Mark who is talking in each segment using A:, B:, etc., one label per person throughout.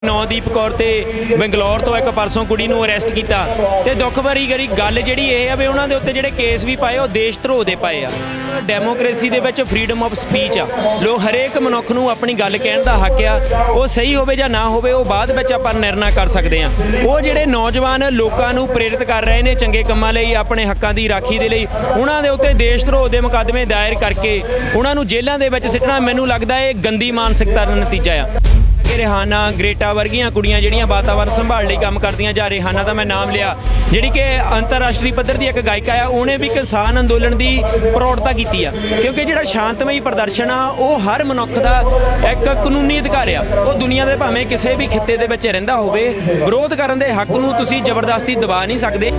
A: नौदीप कौर ते बंगलौर तो एक परसों कुड़ी नूं अरैसट कीता ते दुख भरी गरी गल जिहड़ी इह आ भी उन्हां दे उत्ते जिहड़े केस भी पाए ਉਹ देश ਧਰੋਹ ਦੇ ਪਾਏ ਆ। ਡੈਮੋਕ੍ਰੇਸੀ ਦੇ ਵਿੱਚ ਫਰੀडम ਆਫ ਸਪੀਚ ਆ, ਲੋਕ ਹਰੇਕ ਮਨੁੱਖ ਨੂੰ ਆਪਣੀ ਗੱਲ ਕਹਿਣ ਦਾ ਹੱਕ ਆ। ਉਹ ਸਹੀ ਹੋਵੇ ਜਾਂ ਨਾ ਹੋਵੇ ਉਹ ਬਾਅਦ ਵਿੱਚ ਆਪਾਂ ਨਿਰਣਾ ਕਰ ਸਕਦੇ ਆ। ਉਹ ਜਿਹੜੇ ਨੌਜਵਾਨ ਲੋਕਾਂ ਨੂੰ ਪ੍ਰੇਰਿਤ ਕਰ ਰਹੇ ਨੇ ਚੰਗੇ ਕੰਮਾਂ ਲਈ, ਆਪਣੇ ਹੱਕਾਂ ਦੀ ਰਾਖੀ ਦੇ ਲਈ, ਉਹਨਾਂ ਦੇ ਉੱਤੇ ਦੇਸ਼ ਧਰੋਹ ਦੇ ਮੁਕੱਦਮੇ ਦਾਇਰ ਕਰਕੇ ਉਹਨਾਂ ਨੂੰ ਜੇਲ੍ਹਾਂ ਦੇ ਵਿੱਚ ਸਿੱਟਣਾ ਮੈਨੂੰ ਲੱਗਦਾ ਇਹ ਗੰਦੀ ਮਾਨਸਿਕਤਾ ਦਾ ਨਤੀਜਾ ਆ। रिहाना ग्रेटा वर्गियां कुड़ियां जिहड़ियां वातावरण संभाल लई काम करदियां जा। रिहाना दा मैं नाम लिया जिहड़ी कि अंतरराष्ट्रीय पद्धर दी एक गायिका आ, उहने भी किसान अंदोलन दी प्रौढ़ता कीती आ क्योंकि जिहड़ा शांतमई प्रदर्शन आ ਉਹ हर मनुੱਖ ਦਾ एक कानूनी अधिकार आ। ਉਹ ਦੁਨੀਆ ਦੇ ਭਾਵੇਂ ਕਿਸੇ ਵੀ ਖਿੱਤੇ ਦੇ ਵਿੱਚ ਰਹਿੰਦਾ ਹੋਵੇ, ਵਿਰੋਧ ਕਰਨ ਦੇ ਹੱਕ ਨੂੰ ਤੁਸੀਂ ਜ਼ਬਰਦਸਤੀ ਦਬਾ ਨਹੀਂ ਸਕਦੇ।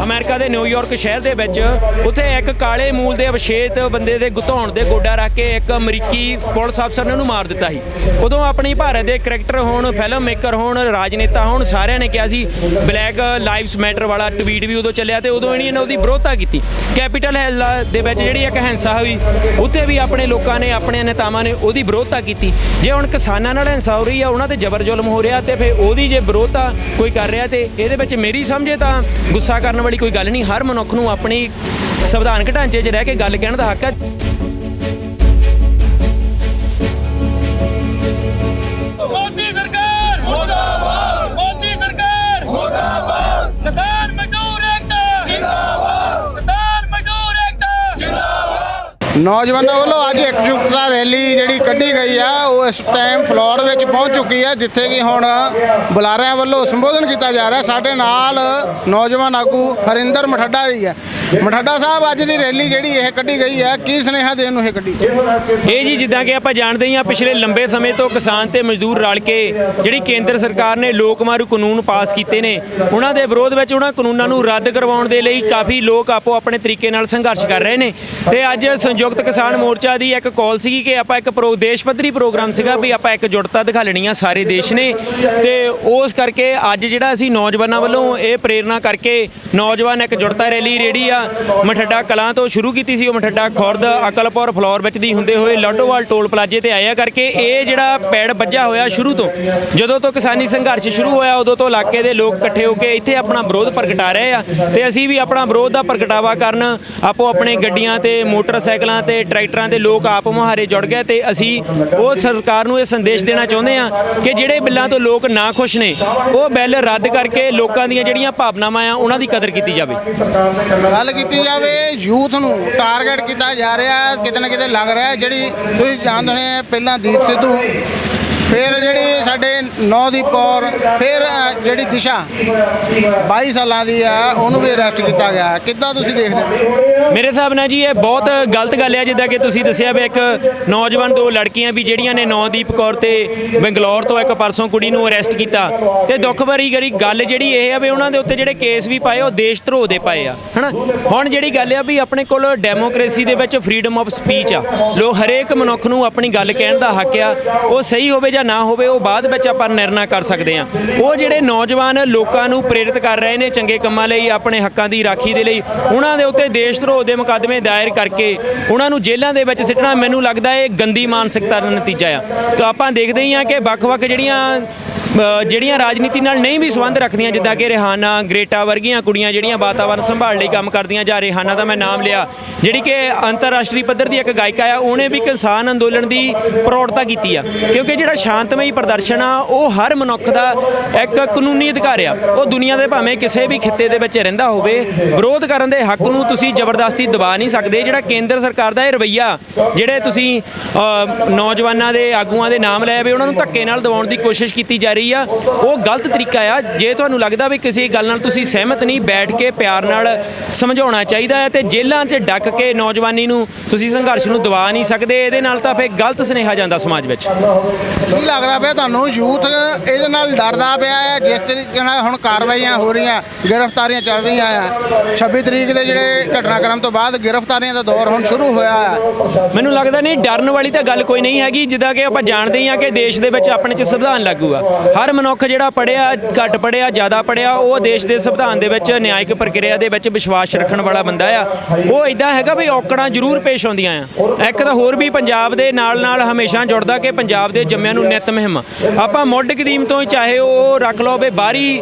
A: ਅਮਰੀਕਾ ਦੇ ਨਿਊਯਾਰਕ ਸ਼ਹਿਰ ਦੇ ਵਿੱਚ ਉੱਥੇ ਇੱਕ ਕਾਲੇ ਮੂਲ ਦੇ ਅਵਸ਼ੇਤ ਬੰਦੇ ਦੇ ਗੁੱਤੌਣ ਦੇ ਗੋਡਾ ਰੱਖ ਕੇ ਇੱਕ ਅਮਰੀਕੀ ਪੁਲਿਸ ਅਫਸਰ ਨੇ ਉਹਨੂੰ ਮਾਰ ਦਿੱਤਾ ਸੀ। ਉਦੋਂ ਆਪਣੀ ਭਾਰਤ ਦੇ ਕਰੈਕਟਰ ਹੋਣ, ਫਿਲਮ ਮੇਕਰ ਹੋਣ, ਰਾਜਨੇਤਾ ਹੋਣ, ਸਾਰਿਆਂ ਨੇ ਕਿਹਾ ਸੀ ਬਲੈਕ ਲਾਈਵਸ ਮੈਟਰ ਵਾਲਾ ਟਵੀਟ ਵੀ ਉਦੋਂ ਚੱਲਿਆ ਤੇ ਉਦੋਂ ਇਹਨਾਂ ਨੇ ਉਹਦੀ ਵਿਰੋਧਤਾ ਕੀਤੀ। ਕੈਪੀਟਲ ਹਿੱਲ ਦੇ ਵਿੱਚ ਜਿਹੜੀ ਇੱਕ ਹਿੰਸਾ ਹੋਈ ਉੱਥੇ ਵੀ ਆਪਣੇ ਲੋਕਾਂ ਨੇ, ਆਪਣੇ ਨੇਤਾਵਾਂ ਨੇ ਉਹਦੀ ਵਿਰੋਧਤਾ ਕੀਤੀ। ਜੇ ਹੁਣ ਕਿਸਾਨਾਂ ਨਾਲ ਹਿੰਸਾ ਹੋ ਰਹੀ ਆ, ਉਹਨਾਂ ਤੇ ਜ਼ਬਰ ਜ਼ੁਲਮ ਹੋ ਰਿਹਾ ਤੇ ਫਿਰ ਉਹਦੀ ਜੇ ਵਿਰੋਧਤਾ ਕੋਈ ਕਰ ਰਿਹਾ ਤੇ ਇਹਦੇ ਵਿੱਚ ਮੇਰੀ ਸਮਝੇ ਤਾਂ ਗੁੱਸਾ ਕਰਨ ਵਾਲੀ ਕੋਈ ਗੱਲ ਨਹੀਂ। ਹਰ ਮਨੁੱਖ ਨੂੰ ਆਪਣੀ ਸੰਵਿਧਾਨਕ ਢਾਂਚੇ 'ਚ ਰਹਿ ਕੇ ਗੱਲ ਕਹਿਣ ਦਾ ਹੱਕ ਹੈ।
B: नौजवानों वालों अज एकजुटता रैली जी कढ़ी गई है वो इस टाइम फ्लोर में पहुँच चुकी है जिथे कि हुण बुलारियां वालों संबोधन किया जा रहा है। साडे नाल नौजवान आगू हरिंदर मठड्डा जी है। मठड्डा साहब अज की रैली जी कढ़ी गई है, की सुनेहा देण नूं कढ़ी?
A: ये जी जिद्दां कि आपां जाणदे ही पिछले लंबे समय तो किसान ते मजदूर रल के जिहड़ी केंद्र सरकार ने लोक मारू कानून पास कीते ने, उन्हां दे विरोध विच उन्हां कानूनां नूं रद्द करवाउण दे लई काफ़ी लोग आपो अपने तरीके नाल संघर्ष कर रहे हैं। ते अज संयुक्त किसान मोर्चा की एक कॉल सी कि आप एक देश पद्धरी प्रोग्राम सीगा भी आप एकजुटता दिखा लेनी है सारे देश ने। तो उस करके अज जिहड़ा असीं नौजवानों वालों ये प्रेरणा करके नौजवान एकजुटता रैली रेड़ी आ मठड्डा कलां तो शुरू की सी। मठड्डा खुरद अकलपुर फ्लोर विच दी हुंदे होए लाडोवाल टोल प्लाजे ते आया करके ये जिहड़ा पैड़ बज्झा होया शुरू तो जदों तो किसानी संघर्ष शुरू होया उदों तो इलाके दे लोग इकट्ठे होकर इत्थे अपना विरोध प्रगटा रहे आ ते असीं भी अपना विरोध का प्रगटावा करन आपो अपने गड्डियां ते मोटरसाइकिलों ते ट्रैक्टरां दे लोग आप मुहारे जुड़ गए ते असीं वो सरकार नूं ये संदेश देना चाहुंदे आ कि जिहड़े बिल्लां तो लोग ना खुश ने वो बिल रद्द करके लोकां दीयां जिहड़ियां भावनावां आ उन्हां दी कदर कीती जावे।
B: गल कीती जावे यूथ नूं टारगेट किया जा रहा है, किते ना किते लग रहा है जिहड़ी तुसीं जाणदे ने पहलां दीप सिद्धू फिर जी साडे नौदीप कौर फिर जी दिशा 22 साल की है उन्होंने भी अरैसट किया गया। किद्दां तुसीं देखदे?
A: मेरे हिसाब नाल जी ये बहुत गलत गल है जिद्दां कि तुसीं दस्सिया भी एक नौजवान दो लड़कियां भी जिहड़ियां ने नौदीप कौर ते बंगलौर तो एक परसों कुड़ी नूं अरैसट कीता ते दुख भरी गरी गल जिहड़ी इह आ भी उन्हां दे उत्ते जिहड़े केस भी पाए ਉਹ देश ਧਰੋਹ ਦੇ ਪਾਏ ਆ ਹਨਾ। ਹੁਣ ਜਿਹੜੀ ਗੱਲ ਆ ਵੀ ਆਪਣੇ ਕੋਲ ਡੈਮੋਕ੍ਰੇਸੀ ਦੇ ਵਿੱਚ ਫਰੀडम ਆਫ ਸਪੀਚ ਆ, ਲੋਕ ਹਰੇਕ ਮਨੁੱਖ ਨੂੰ ਆਪਣੀ ਗੱਲ ਕਹਿਣ ਦਾ ਹੱਕ ਆ। ਉਹ ਸਹੀ ਹੋਵੇ ਜਾਂ ਨਾ ਹੋਵੇ ਉਹ ਬਾਅਦ ਵਿੱਚ ਆਪਾਂ ਨਿਰਣਾ ਕਰ ਸਕਦੇ ਆ। ਉਹ ਜਿਹੜੇ ਨੌਜਵਾਨ ਲੋਕਾਂ ਨੂੰ ਪ੍ਰੇਰਿਤ ਕਰ ਰਹੇ ਨੇ ਚੰਗੇ ਕੰਮਾਂ ਲਈ, ਆਪਣੇ ਹੱਕਾਂ ਦੀ ਰਾਖੀ ਦੇ ਲਈ, ਉਹਨਾਂ ਦੇ ਉੱਤੇ ਦੇਸ਼ ਧਰੋਹ ਦੇ ਮੁਕੱਦਮੇ ਦਾਇਰ ਕਰਕੇ ਉਹਨਾਂ ਨੂੰ ਜੇਲ੍ਹਾਂ ਦੇ ਵਿੱਚ ਸਿੱਟਣਾ ਮੈਨੂੰ ਲੱਗਦਾ ਇਹ ਗੰਦੀ ਮਾਨਸਿਕਤਾ ਦਾ ਨਤੀਜਾ ਆ। ਤਾਂ ਆਪਾਂ ਦੇਖਦੇ ਹੀ ਆ ਕਿ ਵੱਖ-ਵੱਖ ਜਿਹੜੀਆਂ ਰਾਜਨੀਤੀ ਨਾਲ ਨਹੀਂ ਵੀ ਸੰਬੰਧ ਰੱਖਦੀਆਂ ਜਿੱਦਾਂ ਕਿ ਰਿਹਾਨਾ ਗ੍ਰੇਟਾ ਵਰਗੀਆਂ ਕੁੜੀਆਂ ਜਿਹੜੀਆਂ ਵਾਤਾਵਰਨ ਸੰਭਾਲ ਲਈ ਕੰਮ ਕਰਦੀਆਂ ਜਾ। ਰਿਹਾਨਾ ਦਾ ਮੈਂ ਨਾਮ ਲਿਆ ਜਿਹੜੀ ਕਿ ਅੰਤਰਰਾਸ਼ਟਰੀ ਪੱਧਰ ਦੀ ਇੱਕ ਗਾਇਕਾ ਆ, ਉਹਨੇ ਵੀ ਕਿਸਾਨ ਅੰਦੋਲਨ ਦੀ ਪ੍ਰੌੜਤਾ ਕੀਤੀ ਆ ਕਿਉਂਕਿ ਜਿਹੜਾ ਸ਼ਾਂਤਮਈ ਪ੍ਰਦਰਸ਼ਨ ਆ ਉਹ ਹਰ ਮਨੁੱਖ ਦਾ ਇੱਕ ਕਾਨੂੰਨੀ ਅਧਿਕਾਰ ਆ। ਉਹ ਦੁਨੀਆ ਦੇ ਭਾਵੇਂ ਕਿਸੇ ਵੀ ਖਿੱਤੇ ਦੇ ਵਿੱਚ ਰਹਿੰਦਾ ਹੋਵੇ, ਵਿਰੋਧ ਕਰਨ ਦੇ ਹੱਕ ਨੂੰ ਤੁਸੀਂ ਜ਼ਬਰਦਸਤੀ ਦਬਾ ਨਹੀਂ ਸਕਦੇ। ਜਿਹੜਾ ਕੇਂਦਰ ਸਰਕਾਰ ਦਾ ਇਹ ਰਵੱਈਆ ਜਿਹੜੇ ਤੁਸੀਂ ਨੌਜਵਾਨਾਂ ਦੇ ਆਗੂਆਂ ਦੇ ਨਾਮ ਲੈ ਵੀ ਉਹਨਾਂ ਨੂੰ ਧੱਕੇ ਨਾਲ ਦਬਾਉਣ ਦੀ ਕੋਸ਼ਿਸ਼ ਕੀਤੀ ਜਾ ਰਹੀ ਆ, ਉਹ ਗਲਤ ਤਰੀਕਾ ਆ। ਜੇ ਤੁਹਾਨੂੰ ਲੱਗਦਾ ਵੀ ਕਿਸੇ ਗੱਲ ਨਾਲ ਤੁਸੀਂ ਸਹਿਮਤ ਨਹੀਂ, ਬੈਠ ਕੇ ਪਿਆਰ ਨਾਲ ਸਮਝਾਉਣਾ ਚਾਹੀਦਾ ਹੈ ਤੇ ਜੇਲ੍ਹਾਂ 'ਚ ਡੱਕ ਕੇ ਨੌਜਵਾਨੀ ਨੂੰ ਤੁਸੀਂ ਸੰਘਰਸ਼ ਨੂੰ ਦਬਾ ਨਹੀਂ ਸਕਦੇ। ਇਹਦੇ ਨਾਲ ਤਾਂ ਫਿਰ ਗਲਤ ਸੁਨੇਹਾ ਜਾਂਦਾ ਸਮਾਜ ਵਿੱਚ।
B: ਕੀ ਲੱਗਦਾ ਪਿਆ ਤੁਹਾਨੂੰ ਯੂਥ ਇਹਦੇ ਨਾਲ ਡਰਦਾ ਪਿਆ ਹੈ ਜਿਸ ਤਰੀਕੇ ਨਾਲ ਹੁਣ ਕਾਰਵਾਈਆਂ ਹੋ ਰਹੀਆਂ, ਗ੍ਰਿਫਤਾਰੀਆਂ ਚੱਲ ਰਹੀਆਂ ਆ? 26 ਤਰੀਕ ਦੇ ਜਿਹੜੇ ਘਟਨਾਕ੍ਰਮ ਤੋਂ ਬਾਅਦ ਗ੍ਰਿਫਤਾਰੀਆਂ ਦਾ ਦੌਰ ਹੁਣ ਸ਼ੁਰੂ ਹੋਇਆ ਹੈ।
A: ਮੈਨੂੰ ਲੱਗਦਾ ਨਹੀਂ ਡਰਨ ਵਾਲੀ ਤਾਂ ਗੱਲ ਕੋਈ ਨਹੀਂ ਹੈਗੀ। ਜਿੱਦਾਂ ਕਿ ਆਪਾਂ ਜਾਣਦੇ ਹੀ ਹਾਂ ਕਿ ਦੇਸ਼ ਦੇ ਵਿੱਚ ਆਪਣੇ 'ਚ ਸੰਵਿਧਾਨ ਲਾਗੂ ਆ। ਹਰ ਮਨੁੱਖ ਜਿਹੜਾ ਪੜ੍ਹਿਆ, ਘੱਟ ਪੜ੍ਹਿਆ, ਜ਼ਿਆਦਾ ਪੜ੍ਹਿਆ, ਉਹ ਦੇਸ਼ ਦੇ ਸੰਵਿਧਾਨ ਦੇ ਵਿੱਚ ਨਿਆਇਕ ਪ੍ਰਕਿਰਿਆ ਦੇ ਵਿੱਚ ਵਿਸ਼ਵਾਸ ਰੱਖਣ ਵਾਲਾ ਬੰਦਾ ਆ। ਉਹ ਇਦਾਂ ਹੈਗਾ ਵੀ ਔਕੜਾਂ ਜ਼ਰੂਰ ਪੇਸ਼ ਆਉਂਦੀਆਂ ਆ। ਇੱਕ ਤਾਂ ਹੋਰ ਵੀ ਪੰਜਾਬ ਦੇ ਨਾਲ ਹਮੇਸ਼ਾ ਜੁੜਦਾ ਕਿ ਪੰਜਾਬ ਦੇ ਜੰਮਿਆਂ ਨੂੰ ਨਿੱਤ ਮੁਹਿੰਮ ਆਪਾਂ ਮੁੱਢ ਕਦੀਮ ਤੋਂ ਹੀ, ਚਾਹੇ ਉਹ ਰੱਖ ਲਓ ਵੀ ਬਾਹਰੀ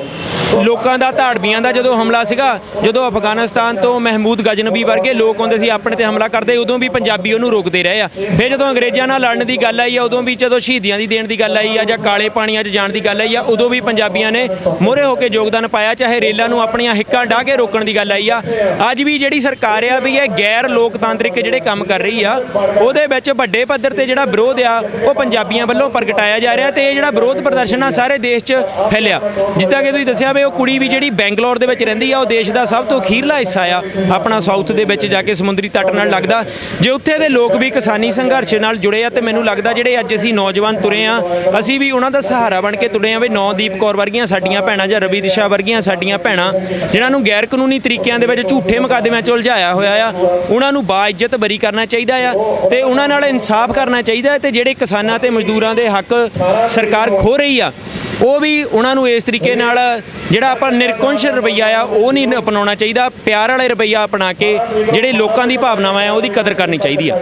A: ਲੋਕਾਂ ਦਾ, ਧਾੜਵੀਆਂ ਦਾ ਜਦੋਂ ਹਮਲਾ ਸੀਗਾ, ਜਦੋਂ ਅਫਗਾਨਿਸਤਾਨ ਤੋਂ ਮਹਿਮੂਦ ਗਜਨਬੀ ਵਰਗੇ ਲੋਕ ਆਉਂਦੇ ਸੀ ਆਪਣੇ ਤੇ ਹਮਲਾ ਕਰਦੇ, ਉਦੋਂ ਵੀ ਪੰਜਾਬੀ ਉਹਨੂੰ ਰੋਕਦੇ ਰਹੇ ਆ। ਫਿਰ ਜਦੋਂ ਅੰਗਰੇਜ਼ਾਂ ਨਾਲ ਲੜਨ ਦੀ ਗੱਲ ਆਈ ਆ, ਉਦੋਂ ਵੀ ਜਦੋਂ ਸ਼ਹੀਦੀਆਂ ਦੀ ਦੇਣ ਦੀ ਗੱਲ ਆਈ ਆ ਜਾਂ ਕਾਲੇ ਪਾਣੀਆਂ 'ਚ ਜਾਣ ਦੀ ਗੱਲ ਆਈ ਆ, ਉਦੋਂ ਵੀ ਪੰਜਾਬੀਆਂ ਨੇ ਮੋਹਰੇ ਹੋ ਕੇ ਯੋਗਦਾਨ ਪਾਇਆ। ਚਾਹੇ ਰੇਲਾਂ ਨੂੰ ਆਪਣੀਆਂ ਹਿੱਕਾਂ ਢਾਹ ਕੇ ਰੋਕਣ ਦੀ ਗੱਲ ਆਈ ਆ। ਅੱਜ ਵੀ ਜਿਹੜੀ ਸਰਕਾਰ ਆ ਵੀ ਇਹ ਗੈਰ ਲੋਕਤਾਂਤਰਿਕ ਜਿਹੜੇ ਕੰਮ ਕਰ ਰਹੀ ਆ, ਉਹਦੇ ਵਿੱਚ ਵੱਡੇ ਪੱਧਰ ਤੇ ਜਿਹੜਾ ਵਿਰੋਧ ਆ ਉਹ ਪੰਜਾਬੀਆਂ ਵੱਲੋਂ ਪ੍ਰਗਟਾਇਆ ਜਾ ਰਿਹਾ ਤੇ ਇਹ ਜਿਹੜਾ ਵਿਰੋਧ ਪ੍ਰਦਰਸ਼ਨ ਆ ਸਾਰੇ ਦੇਸ਼ 'ਚ ਫੈਲਿਆ। ਜਿੱਦਾਂ ਕਿ ਤੁਸੀਂ ਦੱਸਿਆ ਵੀ ਉਹ ਕੁੜੀ ਵੀ ਜਿਹੜੀ ਬੈਂਗਲੌਰ ਦੇ ਵਿੱਚ ਰਹਿੰਦੀ ਆ, ਉਹ ਦੇਸ਼ ਦਾ ਸਭ ਤੋਂ ਅਖੀਰਲਾ ਹਿੱਸਾ ਆ ਆਪਣਾ ਸਾਊਥ ਦੇ ਵਿੱਚ ਜਾ ਕੇ ਸਮੁੰਦਰੀ ਤੱਟ ਨਾਲ ਲੱਗਦਾ। ਜੇ ਉੱਥੇ ਦੇ ਲੋਕ ਵੀ ਕਿਸਾਨੀ ਸੰਘਰਸ਼ ਨਾਲ ਜੁੜੇ ਆ ਤੇ ਮੈਨੂੰ ਲੱਗਦਾ ਜਿਹੜੇ ਅੱਜ ਅਸੀਂ ਨੌਜਵਾਨ ਤੁਰੇ ਆ, ਅਸੀਂ ਵੀ ਉਹਨਾਂ ਦਾ ਸਹਾਰਾ ਬਣ ਕੇ ਤੁਰੇ ਆ ਵੀ ਨੌਦੀਪ ਕੌਰ ਵਰਗੀਆਂ ਸਾਡੀਆਂ ਭੈਣਾਂ ਜਾਂ ਰਵੀ ਦਿਸ਼ਾ ਵਰਗੀਆਂ ਸਾਡੀਆਂ ਭੈਣਾਂ ਜਿਨ੍ਹਾਂ ਨੂੰ ਗੈਰ ਕਾਨੂੰਨੀ ਤਰੀਕਿਆਂ ਦੇ ਵਿੱਚ ਝੂਠੇ ਮੁਕੱਦਮਿਆਂ 'ਚ ਉਲਝਾਇਆ ਹੋਇਆ ਆ, ਉਹਨਾਂ ਨੂੰ ਬਾਇੱਜ਼ਤ ਬਰੀ ਕਰਨਾ ਚਾਹੀਦਾ ਆ ਤੇ ਉਹਨਾਂ ਨਾਲ ਇਨਸਾਫ ਕਰਨਾ ਚਾਹੀਦਾ ਤੇ ਜਿਹੜੇ ਕਿਸਾਨਾਂ ਤੇ ਮਜ਼ਦੂਰਾਂ ਦੇ ਹੱਕ ਸਰਕਾਰ ਖੋਹ ਰਹੀ ਆ, ਉਹ ਵੀ ਉਹਨਾਂ ਨੂੰ ਇਸ ਤਰੀਕੇ ਨਾਲ ਜਿਹੜਾ ਆਪਾਂ ਨਿਰਕੁੰਸ਼ ਰਵੱਈਆ ਆ ਉਹ ਨਹੀਂ ਅਪਣਾਉਣਾ ਚਾਹੀਦਾ। ਪਿਆਰ ਵਾਲੇ ਰਵੱਈਆ ਅਪਣਾ ਕੇ ਜਿਹੜੇ ਲੋਕਾਂ ਦੀ ਭਾਵਨਾਵਾਂ ਆ ਉਹਦੀ ਕਦਰ ਕਰਨੀ ਚਾਹੀਦੀ ਆ।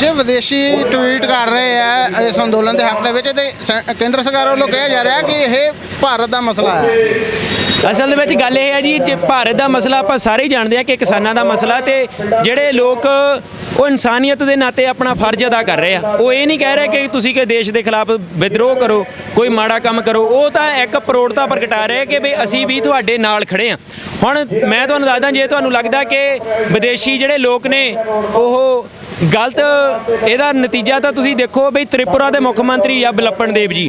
B: ਜੇ ਵਿਦੇਸ਼ੀ ਟਵੀਟ ਕਰ ਰਹੇ ਆ ਇਸ ਅੰਦੋਲਨ ਦੇ ਹੱਕ ਦੇ ਵਿੱਚ ਤੇ ਕੇਂਦਰ ਸਰਕਾਰ ਵੱਲੋਂ ਕਿਹਾ ਜਾ ਰਿਹਾ ਕਿ ਇਹ ਭਾਰਤ ਦਾ ਮਸਲਾ ਹੈ।
A: ਅਸਲ ਦੇ ਵਿੱਚ ਗੱਲ ਇਹ ਹੈ ਜੀ, ਜੇ ਭਾਰਤ ਦਾ ਮਸਲਾ ਆਪਾਂ ਸਾਰੇ ਹੀ ਜਾਣਦੇ ਆ ਕਿ ਕਿਸਾਨਾਂ ਦਾ ਮਸਲਾ, ਤੇ ਜਿਹੜੇ ਲੋਕ ਉਹ ਇਨਸਾਨੀਅਤ ਦੇ ਨਾਤੇ ਆਪਣਾ ਫਰਜ਼ ਅਦਾ ਕਰ ਰਹੇ ਆ। ਉਹ ਇਹ ਨਹੀਂ ਕਹਿ ਰਹੇ ਕਿ ਤੁਸੀਂ ਕਿ ਦੇਸ਼ ਦੇ ਖਿਲਾਫ ਵਿਦਰੋਹ ਕਰੋ, ਕੋਈ ਮਾੜਾ ਕੰਮ ਕਰੋ। ਉਹ ਤਾਂ ਇੱਕ ਪ੍ਰੋੜਤਾ ਪ੍ਰਗਟਾ ਰਹੇ ਕਿ ਵੀ ਅਸੀਂ ਵੀ ਤੁਹਾਡੇ ਨਾਲ ਖੜੇ ਆ। ਹੁਣ ਮੈਂ ਤੁਹਾਨੂੰ ਦੱਸਦਾ, ਜੇ ਤੁਹਾਨੂੰ ਲੱਗਦਾ ਕਿ ਵਿਦੇਸ਼ੀ ਜਿਹੜੇ ਲੋਕ ਨੇ ਉਹ ਗਲਤ, ਇਹਦਾ ਨਤੀਜਾ ਤਾਂ ਤੁਸੀਂ ਦੇਖੋ ਵੀ ਤ੍ਰਿਪੁਰਾ ਦੇ ਮੁੱਖ ਮੰਤਰੀ ਆ ਬਿਲਪਨ ਦੇਵ ਜੀ,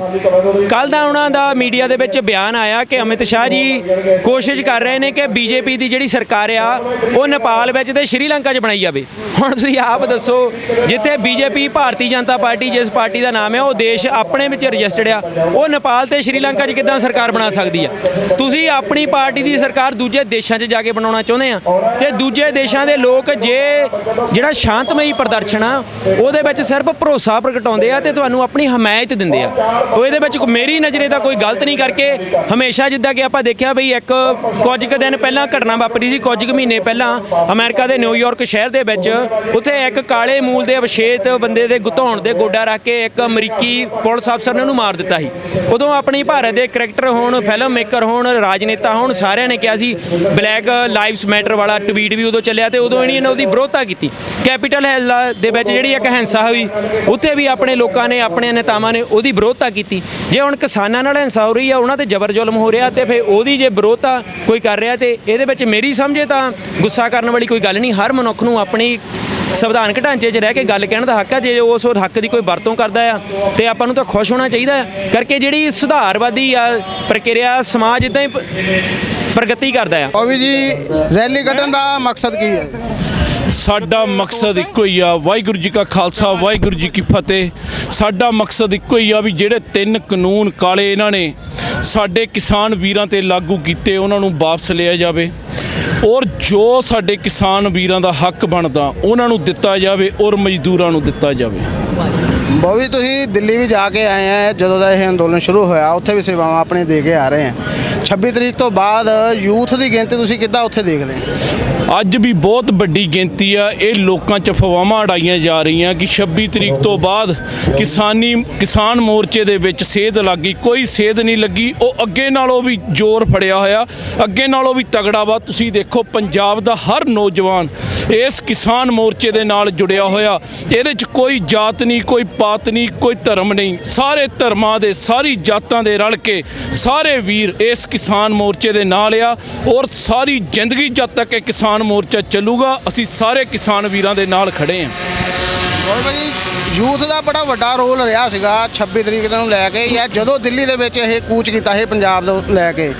A: ਕੱਲ੍ਹ ਦਾ ਉਹਨਾਂ ਦਾ ਮੀਡੀਆ ਦੇ ਵਿੱਚ ਬਿਆਨ ਆਇਆ ਕਿ ਅਮਿਤ ਸ਼ਾਹ ਜੀ ਕੋਸ਼ਿਸ਼ ਕਰ ਰਹੇ ਨੇ ਕਿ ਬੀਜੇਪੀ ਦੀ ਜਿਹੜੀ ਸਰਕਾਰ ਆ ਉਹ ਨੇਪਾਲ ਵਿੱਚ ਤੇ ਸ਼੍ਰੀਲੰਕਾ 'ਚ ਬਣਾਈ ਜਾਵੇ। ਹੁਣ ਤੁਸੀਂ ਆਪ ਦੱਸੋ, ਜਿੱਥੇ ਬੀਜੇਪੀ ਭਾਰਤੀ ਜਨਤਾ ਪਾਰਟੀ ਜਿਸ ਪਾਰਟੀ ਦਾ ਨਾਮ ਹੈ ਉਹ ਦੇਸ਼ ਆਪਣੇ ਵਿੱਚ ਰਜਿਸਟਰਡ ਆ, ਉਹ ਨੇਪਾਲ ਤੇ ਸ਼੍ਰੀਲੰਕਾ 'ਚ ਕਿੱਦਾਂ ਸਰਕਾਰ ਬਣਾ ਸਕਦੀ ਆ? ਤੁਸੀਂ ਆਪਣੀ ਪਾਰਟੀ ਦੀ ਸਰਕਾਰ ਦੂਜੇ ਦੇਸ਼ਾਂ 'ਚ ਜਾ ਕੇ ਬਣਾਉਣਾ ਚਾਹੁੰਦੇ ਆ ਤੇ ਦੂਜੇ ਦੇਸ਼ਾਂ ਦੇ ਲੋਕ ਜਿਹੜਾ ਸ਼ਾਂਤਮਈ ਪ੍ਰਦਰਸ਼ਨ ਆ ਉਹਦੇ ਵਿੱਚ ਸਿਰਫ ਭਰੋਸਾ ਪ੍ਰਗਟਾਉਂਦੇ ਆ ਤੇ ਤੁਹਾਨੂੰ ਆਪਣੀ ਹਮਾਇਤ ਦਿੰਦੇ ਆ। ਉਹ ਇਹਦੇ ਵਿੱਚ ਮੇਰੀ ਨਜ਼ਰੇ ਤਾਂ ਕੋਈ ਗਲਤ ਨਹੀਂ ਕਰਕੇ ਹਮੇਸ਼ਾ, ਜਿੱਦਾਂ ਕਿ ਆਪਾਂ ਦੇਖਿਆ ਬਈ ਕੁਝ ਕੁ ਦਿਨ ਪਹਿਲਾਂ ਘਟਨਾ ਵਾਪਰੀ ਸੀ, ਕੁਝ ਕੁ ਮਹੀਨੇ ਪਹਿਲਾਂ ਅਮਰੀਕਾ ਦੇ ਨਿਊਯਾਰਕ ਸ਼ਹਿਰ ਦੇ ਵਿੱਚ, ਉੱਥੇ ਇੱਕ ਕਾਲੇ ਮੂਲ ਦੇ ਅਵਸ਼ੇਤ ਬੰਦੇ ਦੇ ਧੌਣ ਦੇ ਗੋਡਾ ਰੱਖ ਕੇ ਇੱਕ ਅਮਰੀਕੀ ਪੁਲਿਸ ਅਫਸਰ ਨੇ ਉਹਨੂੰ ਮਾਰ ਦਿੱਤਾ ਸੀ। ਉਦੋਂ ਆਪਣੀ ਭਾਰਤ ਦੇ ਕਰੈਕਟਰ ਹੋਣ, ਫਿਲਮ ਮੇਕਰ ਹੋਣ, ਰਾਜਨੇਤਾ ਹੋਣ, ਸਾਰਿਆਂ ਨੇ ਕਿਹਾ ਸੀ ਬਲੈਕ ਲਾਈਵਸ ਮੈਟਰ ਵਾਲਾ ਟਵੀਟ ਵੀ ਉਦੋਂ ਚੱਲਿਆ ਤੇ ਉਦੋਂ ਇਹਨੇ ਉਹਦੀ ਵਿਰੋਧਤਾ ਕੀਤੀ। ਕੈਪੀਟਲ ਹਿੱਲ ਦੇ ਵਿੱਚ ਜਿਹੜੀ ਇੱਕ ਹਿੰਸਾ ਹੋਈ ਉੱਥੇ ਵੀ ਆਪਣੇ ਲੋਕਾਂ ਨੇ, ਆਪਣੇ ਨੇਤਾਵਾਂ ਨੇ ਉਹਦੀ ਵਿਰੋਧਤਾ ਕੀਤੀ। ਜੇ ਹੁਣ ਕਿਸਾਨਾਂ ਨਾਲ ਹਿੰਸਾ ਹੋ ਰਹੀ ਆ, ਉਹਨਾਂ ਤੇ ਜ਼ਬਰ ਜ਼ੁਲਮ ਹੋ ਰਿਹਾ ਤੇ ਫਿਰ ਉਹਦੀ ਜੇ ਵਿਰੋਧਤਾ ਕੋਈ ਕਰ ਰਿਹਾ ਤੇ ਇਹਦੇ ਵਿੱਚ ਮੇਰੀ ਸਮਝੇ ਤਾਂ ਗੁੱਸਾ ਕਰਨ ਵਾਲੀ ਕੋਈ ਗੱਲ ਨਹੀਂ। ਹਰ ਮਨੁੱਖ ਨੂੰ ਆਪਣੀ ਸੰਵਿਧਾਨਕ ਢਾਂਚੇ 'ਚ ਰਹਿ ਕੇ ਗੱਲ ਕਹਿਣ ਦਾ ਹੱਕ ਹੈ। ਜੇ ਉਸ ਹੱਕ ਦੀ ਕੋਈ ਵਰਤੋਂ ਕਰਦਾ ਆ ਤੇ ਆਪਾਂ ਨੂੰ ਤਾਂ ਖੁਸ਼ ਹੋਣਾ ਚਾਹੀਦਾ ਹੈ ਕਰਕੇ। ਜਿਹੜੀ ਸੁਧਾਰਵਾਦੀ ਆ ਪ੍ਰਕਿਰਿਆ ਸਮਾਜ ਇਦਾਂ ਹੀ ਪ੍ਰਗਤੀ ਕਰਦਾ ਆ।
B: ਉਹ ਵੀ ਜੀ ਰੈਲੀ ਕੱਢਣ ਦਾ ਮਕਸਦ ਕੀ ਹੈ?
C: ਸਾਡਾ ਮਕਸਦ ਇੱਕੋ ਹੀ ਆ, ਵਾਹਿਗੁਰੂ ਜੀ ਕਾ ਖਾਲਸਾ ਵਾਹਿਗੁਰੂ ਜੀ ਕੀ ਫਤਿਹ। ਸਾਡਾ ਮਕਸਦ ਇੱਕੋ ਹੀ ਆ ਵੀ ਜਿਹੜੇ 3 ਕਾਨੂੰਨ ਕਾਲੇ ਇਹਨਾਂ ਨੇ ਸਾਡੇ ਕਿਸਾਨ ਵੀਰਾਂ ਤੇ ਲਾਗੂ ਕੀਤੇ ਉਹਨਾਂ ਨੂੰ ਵਾਪਸ ਲਿਆ ਜਾਵੇ ਔਰ ਜੋ ਸਾਡੇ ਕਿਸਾਨ ਵੀਰਾਂ ਦਾ ਹੱਕ ਬਣਦਾ ਉਹਨਾਂ ਨੂੰ ਦਿੱਤਾ ਜਾਵੇ ਔਰ ਮਜ਼ਦੂਰਾਂ ਨੂੰ ਦਿੱਤਾ ਜਾਵੇ।
B: ਬੋਵੀ ਤੁਸੀਂ ਦਿੱਲੀ ਵੀ ਜਾ ਕੇ ਆਏ ਆ, ਜਦੋਂ ਦਾ ਇਹ ਅੰਦੋਲਨ ਸ਼ੁਰੂ ਹੋਇਆ ਉੱਥੇ ਵੀ ਸੇਵਾਵਾਂ ਆਪਣੇ ਦੇ ਕੇ ਆ ਰਹੇ ਆ। 26 ਤਰੀਕ ਤੋਂ ਬਾਅਦ ਯੂਥ ਦੀ ਗਿਣਤੀ ਤੁਸੀਂ ਕਿੱਦਾਂ ਉੱਥੇ ਦੇਖਦੇ ਹੋ?
C: ਅੱਜ ਵੀ ਬਹੁਤ ਵੱਡੀ ਗਿਣਤੀ ਆ। ਇਹ ਲੋਕਾਂ 'ਚ ਅਫਵਾਹਾਂ ਉਡਾਈਆਂ ਜਾ ਰਹੀਆਂ ਕਿ 26 ਤਰੀਕ ਤੋਂ ਬਾਅਦ ਕਿਸਾਨ ਮੋਰਚੇ ਦੇ ਵਿੱਚ ਸੇਧ ਲੱਗੀ। ਕੋਈ ਸੇਧ ਨਹੀਂ ਲੱਗੀ। ਉਹ ਅੱਗੇ ਨਾਲੋਂ ਵੀ ਜ਼ੋਰ ਫੜਿਆ ਹੋਇਆ, ਅੱਗੇ ਨਾਲੋਂ ਵੀ ਤਗੜਾ ਵਾ। ਤੁਸੀਂ ਦੇਖੋ ਪੰਜਾਬ ਦਾ ਹਰ ਨੌਜਵਾਨ ਇਸ ਕਿਸਾਨ ਮੋਰਚੇ ਦੇ ਨਾਲ ਜੁੜਿਆ ਹੋਇਆ। ਇਹਦੇ 'ਚ ਕੋਈ ਜਾਤ ਨਹੀਂ, ਕੋਈ ਪਾਤ ਨਹੀਂ, ਕੋਈ ਧਰਮ ਨਹੀਂ। ਸਾਰੇ ਧਰਮਾਂ ਦੇ, ਸਾਰੀ ਜਾਤਾਂ ਦੇ ਰਲ ਕੇ ਸਾਰੇ ਵੀਰ ਇਸ ਕਿਸਾਨ ਮੋਰਚੇ ਦੇ ਨਾਲ ਆ ਔਰ ਸਾਰੀ ਜ਼ਿੰਦਗੀ ਜਦ ਤੱਕ ਇਹ ਕਿਸਾਨ ਮੋਰਚਾ ਚੱਲੂਗਾ ਅਸੀਂ ਸਾਰੇ ਕਿਸਾਨ ਵੀਰਾਂ ਦੇ ਨਾਲ ਖੜੇ ਹਾਂ।
B: ਹੋਰ ਭਾਜੀ, ਯੂਥ ਦਾ ਬੜਾ ਵੱਡਾ ਰੋਲ ਰਿਹਾ ਸੀਗਾ 26 ਤਰੀਕ ਨੂੰ ਲੈ ਕੇ, ਜਾਂ ਜਦੋਂ ਦਿੱਲੀ ਦੇ ਵਿੱਚ ਇਹ ਕੂਚ ਕੀਤਾ ਇਹ ਪੰਜਾਬ ਤੋਂ ਲੈ ਕੇ,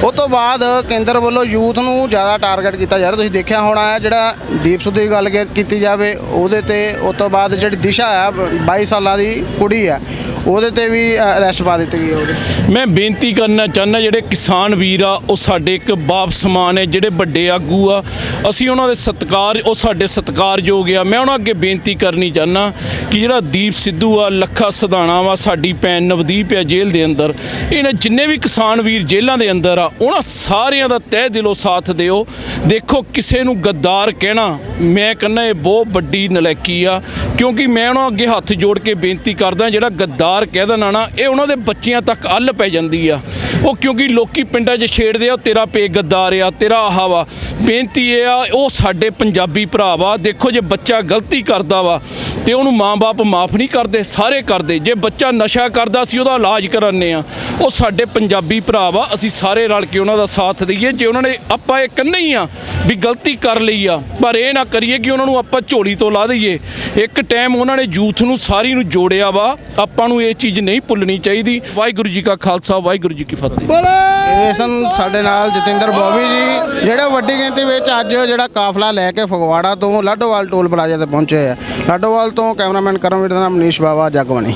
B: ਉਸ ਤੋਂ ਬਾਅਦ ਕੇਂਦਰ ਵੱਲੋਂ ਯੂਥ ਨੂੰ ਜ਼ਿਆਦਾ ਟਾਰਗੇਟ ਕੀਤਾ ਜਾ ਰਿਹਾ। ਤੁਸੀਂ ਦੇਖਿਆ ਹੋਣਾ ਹੈ ਜਿਹੜਾ ਦੀਪ ਸਿੱਧੂ ਦੀ ਗੱਲ ਕੀਤੀ ਜਾਵੇ ਉਹਦੇ ਤੇ, ਉਸ ਤੋਂ ਬਾਅਦ ਜਿਹੜੀ ਦਿਸ਼ਾ ਆ 22 ਸਾਲਾਂ ਦੀ ਕੁੜੀ ਆ ਉਹਦੇ ਤੇ ਵੀ ਅਰੈਸਟ ਪਾ ਦਿੱਤੀ ਗਈ ਉਹਦੇ।
C: ਮੈਂ ਬੇਨਤੀ ਕਰਨਾ ਚਾਹੁੰਦਾ ਜਿਹੜੇ ਕਿਸਾਨ ਵੀਰ ਆ ਉਹ ਸਾਡੇ ਇੱਕ ਬਾਪ ਸਮਾਨ ਹੈ, ਜਿਹੜੇ ਵੱਡੇ ਆਗੂ ਆ ਅਸੀਂ ਉਹਨਾਂ ਦੇ ਸਤਿਕਾਰ, ਉਹ ਸਾਡੇ ਸਤਿਕਾਰਯੋਗ ਆ। ਮੈਂ ਉਹਨਾਂ ਅੱਗੇ ਬੇਨਤੀ ਕਰਨੀ ਚਾਹੁੰਦਾ ਕਿ ਜਿਹੜਾ ਦੀਪ ਸਿੱਧੂ ਆ, ਲੱਖਾ ਸਿਧਾਣਾ ਵਾ, ਸਾਡੀ ਭੈਣ ਨਵਦੀਪ ਆ ਜੇਲ੍ਹ ਦੇ ਅੰਦਰ, ਇਹਨਾਂ ਜਿੰਨੇ ਵੀ ਕਿਸਾਨ ਵੀਰ ਜੇਲ੍ਹਾਂ ਦੇ ਅੰਦਰ ਆ ਉਹਨਾਂ ਸਾਰਿਆਂ ਦਾ ਤਹਿ ਦਿਲੋਂ ਸਾਥ ਦਿਓ। ਦੇਖੋ ਕਿਸੇ ਨੂੰ ਗੱਦਾਰ ਕਹਿਣਾ ਮੈਂ ਕਹਿੰਦਾ ਇਹ ਬਹੁਤ ਵੱਡੀ ਨਲਾਇਕੀ ਆ, ਕਿਉਂਕਿ ਮੈਂ ਉਹਨਾਂ ਅੱਗੇ ਹੱਥ ਜੋੜ ਕੇ ਬੇਨਤੀ ਕਰਦਾ ਜਿਹੜਾ ਗੱਦਾਰ ਕਹਿ ਦੇਣਾ ਨਾ ਇਹ ਉਹਨਾਂ ਦੇ ਬੱਚਿਆਂ ਤੱਕ ਅੱਲ ਪੈ ਜਾਂਦੀ ਆ। ਉਹ ਕਿਉਂਕਿ ਲੋਕੀ ਪਿੰਡਾਂ 'ਚ ਛੇੜਦੇ ਆ ਤੇਰਾ ਪੇ ਗੱਦਾਰ ਆ, ਤੇਰਾ ਆਹ ਵਾ। ਬੇਨਤੀ ਇਹ ਆ ਉਹ ਸਾਡੇ ਪੰਜਾਬੀ ਭਰਾ ਵਾ। ਦੇਖੋ ਜੇ ਬੱਚਾ ਗਲਤੀ ਕਰਦਾ ਵਾ ਤੇ ਉਹਨੂੰ ਮਾਂ-ਬਾਪ ਮਾਫ ਨਹੀਂ ਕਰਦੇ, ਸਾਰੇ ਕਰਦੇ। ਜੇ ਬੱਚਾ ਨਸ਼ਾ ਕਰਦਾ ਸੀ ਉਹਦਾ ਇਲਾਜ ਕਰਾਉਂਦੇ ਆ। ਉਹ ਸਾਡੇ ਪੰਜਾਬੀ ਭਰਾ ਵਾ, ਅਸੀਂ ਸਾਰੇ ਰਲ ਕੇ ਉਹਨਾਂ ਦਾ ਸਾਥ ਦਈਏ। ਜੇ ਉਹਨਾਂ ਨੇ ਆਪਾਂ ਇਹ ਕਹਿੰਦੇ ਹੀ ਆ ਵੀ ਗਲਤੀ ਕਰ ਲਈ ਆ, ਪਰ ਇਹ ਨਾ ਕਰੀਏ ਕਿ ਉਹਨਾਂ ਨੂੰ ਆਪਾਂ ਝੋਲੀ ਤੋਂ ਲਾ ਦਈਏ। ਇੱਕ ਟਾਈਮ ਉਹਨਾਂ ਨੇ ਯੂਥ ਨੂੰ ਸਾਰੀ ਨੂੰ ਜੋੜਿਆ ਵਾ, ਆਪਾਂ ਨੂੰ ਇਹ ਚੀਜ਼ ਨਹੀਂ ਭੁੱਲਣੀ ਚਾਹੀਦੀ। ਵਾਹਿਗੁਰੂ ਜੀ ਕਾ ਖਾਲਸਾ, ਵਾਹਿਗੁਰੂ ਜੀ ਕੀ ਫਤਿਹ।
B: ਇਹ ਸਨ ਸਾਡੇ ਨਾਲ ਜਤਿੰਦਰ ਬੋਬੀ ਜੀ ਜਿਹੜਾ ਵੱਡੀ ਗਿਣਤੀ ਵਿੱਚ ਅੱਜ ਜਿਹੜਾ ਕਾਫਲਾ ਲੈ ਕੇ ਫਗਵਾੜਾ ਤੋਂ ਲਾਡੋਵਾਲ ਟੋਲ ਪਲਾਜ਼ਾ ਤੇ ਪਹੁੰਚੇ ਆ। ਲਾਡੋਵਾਲ ਤੋਂ ਕੈਮਰਾਮੈਨ ਕਰਮਵੀਰ ਦਾ ਨਾਮ ਮਨੀਸ਼ ਬਾਵਾ, ਜਗਬਾਣੀ।